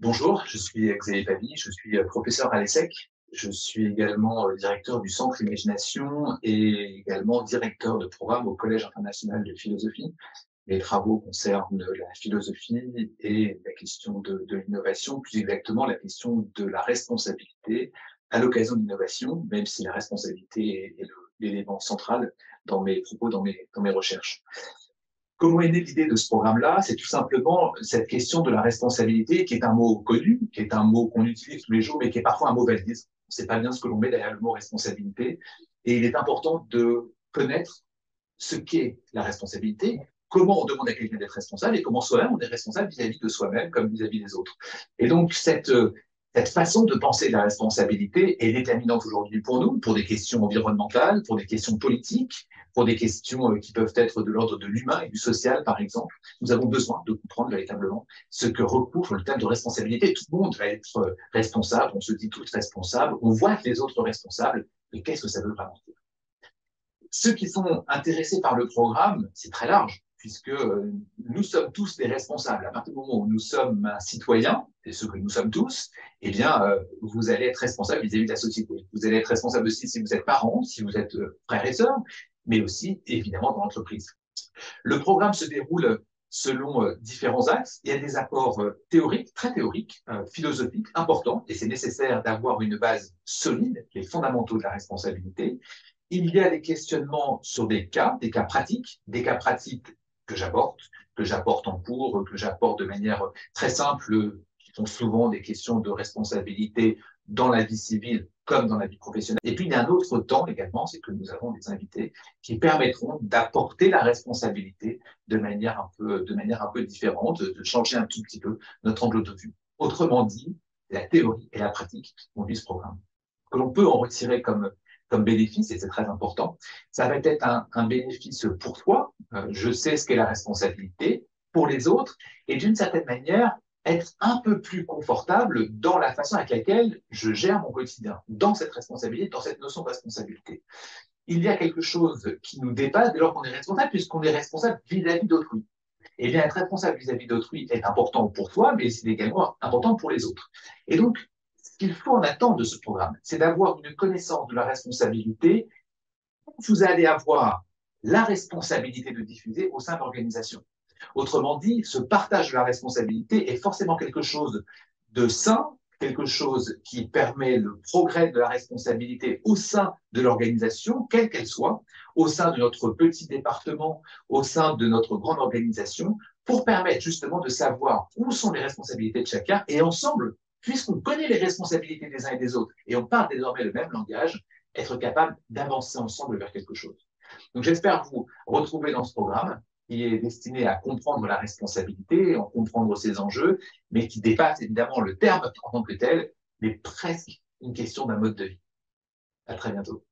Bonjour, je suis Xavier Pavie, je suis professeur à l'ESSEC. Je suis également directeur du Centre Imagination et également directeur de programme au Collège international de philosophie. Mes travaux concernent la philosophie et la question de l'innovation, plus exactement la question de la responsabilité à l'occasion de l'innovation, même si la responsabilité est l'élément central dans mes propos, dans mes recherches. Comment est née l'idée de ce programme-là? C'est tout simplement cette question de la responsabilité, qui est un mot connu, qui est un mot qu'on utilise tous les jours, mais qui est parfois un mot valise. On ne sait pas bien ce que l'on met derrière le mot responsabilité. Et il est important de connaître ce qu'est la responsabilité, comment on demande à quelqu'un d'être responsable et comment soi-même on est responsable vis-à-vis de soi-même comme vis-à-vis des autres. Et donc, cette façon de penser la responsabilité est déterminante aujourd'hui pour nous, pour des questions environnementales, pour des questions politiques, pour des questions qui peuvent être de l'ordre de l'humain et du social, par exemple. Nous avons besoin de comprendre véritablement ce que recouvre le thème de responsabilité. Tout le monde va être responsable, on se dit tous responsables, on voit les autres responsables, mais qu'est-ce que ça veut vraiment dire? Ceux qui sont intéressés par le programme, c'est très large, puisque nous sommes tous des responsables. À partir du moment où nous sommes un citoyen, et ce que nous sommes tous, eh bien, vous allez être responsable vis-à-vis de la société. Vous allez être responsable aussi si vous êtes parents, si vous êtes frères et sœurs, mais aussi, évidemment, dans l'entreprise. Le programme se déroule selon différents axes. Il y a des apports théoriques, très théoriques, philosophiques, importants, et c'est nécessaire d'avoir une base solide, les fondamentaux de la responsabilité. Il y a des questionnements sur des cas pratiques que j'apporte en cours, que j'apporte de manière très simple, qui sont souvent des questions de responsabilité dans la vie civile comme dans la vie professionnelle. Et puis, il y a un autre temps également, c'est que nous avons des invités qui permettront d'apporter la responsabilité de manière un peu différente, de changer un tout petit peu notre angle de vue. Autrement dit, la théorie et la pratique conduisent ce programme. Que l'on peut en retirer comme bénéfice, et c'est très important, ça va être un bénéfice pour toi. Je sais ce qu'est la responsabilité pour les autres, et d'une certaine manière, être un peu plus confortable dans la façon avec laquelle je gère mon quotidien, dans cette responsabilité, dans cette notion de responsabilité. Il y a quelque chose qui nous dépasse dès lors qu'on est responsable, puisqu'on est responsable vis-à-vis d'autrui. Eh bien, être responsable vis-à-vis d'autrui est important pour toi, mais c'est également important pour les autres. Et donc, ce qu'il faut en attendre de ce programme, c'est d'avoir une connaissance de la responsabilité. Vous allez avoir la responsabilité de diffuser au sein de l'organisation. Autrement dit, ce partage de la responsabilité est forcément quelque chose de sain, quelque chose qui permet le progrès de la responsabilité au sein de l'organisation, quelle qu'elle soit, au sein de notre petit département, au sein de notre grande organisation, pour permettre justement de savoir où sont les responsabilités de chacun et ensemble, puisqu'on connaît les responsabilités des uns et des autres et on parle désormais le même langage, être capable d'avancer ensemble vers quelque chose. Donc j'espère vous retrouver dans ce programme qui est destiné à comprendre la responsabilité, à comprendre ses enjeux, mais qui dépasse évidemment le terme en tant que tel, mais presque une question d'un mode de vie. À très bientôt.